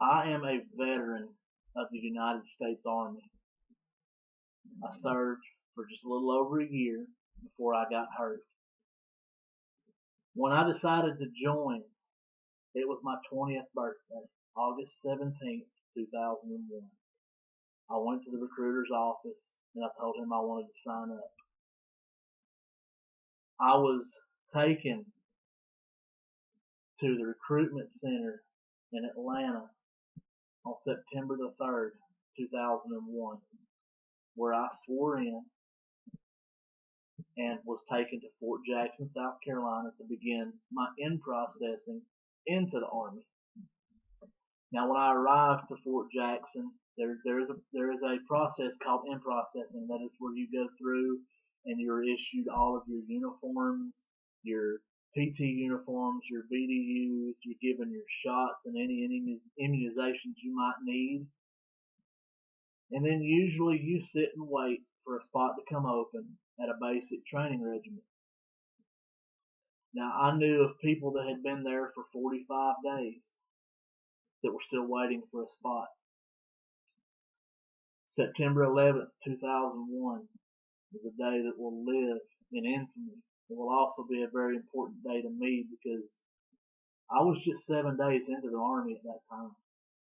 I am a veteran of the United States Army. I served for just a little over a year before I got hurt. When I decided to join, it was my 20th birthday, August 17th, 2001. I went to the recruiter's office and I told him I wanted to sign up. I was taken to the recruitment center in Atlanta on September the 3rd, 2001, where I swore in and was taken to Fort Jackson, South Carolina to begin my in-processing into the Army. Now, when I arrived to Fort Jackson, there is a process called in-processing. That is where you go through and you're issued all of your uniforms, your PT uniforms, your BDUs, you're given your shots and any immunizations you might need. And then usually you sit and wait for a spot to come open at a basic training regiment. Now, I knew of people that had been there for 45 days that were still waiting for a spot. September 11th, 2001 is a day that will live in infamy. It will also be a very important day to me because I was just 7 days into the Army at that time.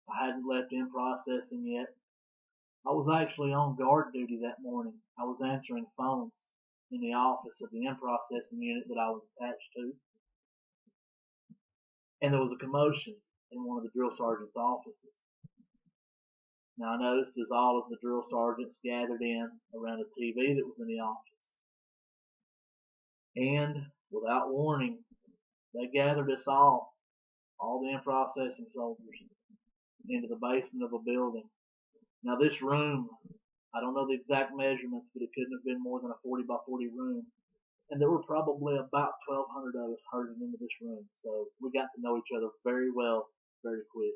I hadn't left in processing yet. I was actually on guard duty that morning. I was answering phones in the office of the in processing unit that I was attached to. And there was a commotion in one of the drill sergeant's offices. Now I noticed as all of the drill sergeants gathered in around a TV that was in the office. And without warning, they gathered us all the in processing soldiers, into the basement of a building. Now this room, I don't know the exact measurements, but it couldn't have been more than a 40 by 40 room. And there were probably about 1,200 of us herded into this room. So we got to know each other very well, very quick.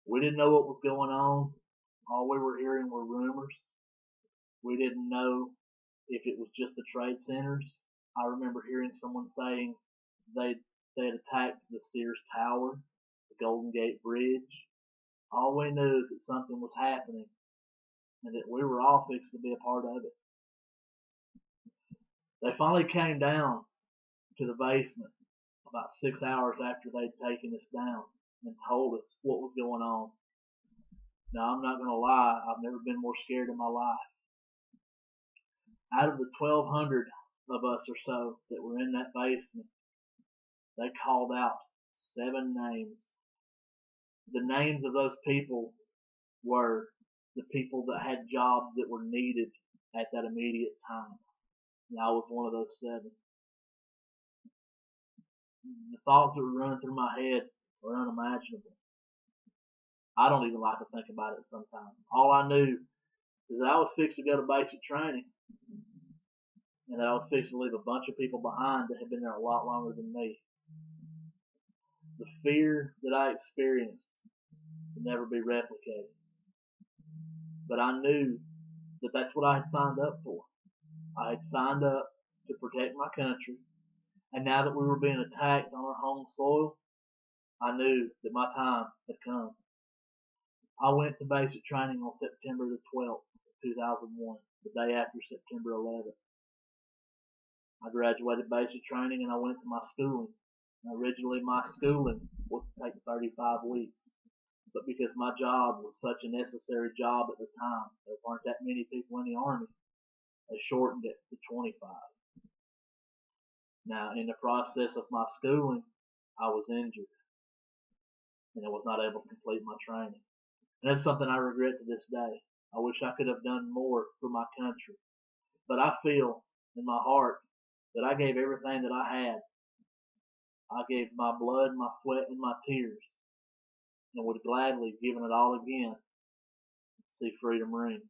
We didn't know what was going on. All we were hearing were rumors. We didn't know if it was just the trade centers. I remember hearing someone saying they had attacked the Sears Tower, the Golden Gate Bridge. All we knew is that something was happening and that we were all fixed to be a part of it. They finally came down to the basement about 6 hours after they'd taken us down and told us what was going on. Now, I'm not going to lie, I've never been more scared in my life. Out of the 1,200 of us or so that were in that basement, they called out 7 names. The names of those people were the people that had jobs that were needed at that immediate time. And I was one of those 7. The thoughts that were running through my head were unimaginable. I don't even like to think about it sometimes. All I knew is that I was fixed to go to basic training and that I was fixed to leave a bunch of people behind that had been there a lot longer than me. The fear that I experienced could never be replicated. But I knew that that's what I had signed up for. I had signed up to protect my country, and now that we were being attacked on our home soil, I knew that my time had come. I went to basic training on September the 12th, 2001, the day after September 11th. I graduated basic training and I went to my schooling. Now, originally, my schooling was to take 35 weeks, but because my job was such a necessary job at the time, there weren't that many people in the Army, they shortened it to 25. Now, in the process of my schooling, I was injured and I was not able to complete my training. And that's something I regret to this day. I wish I could have done more for my country. But I feel in my heart that I gave everything that I had. I gave my blood, my sweat, and my tears, and would gladly have given it all again to see freedom ring.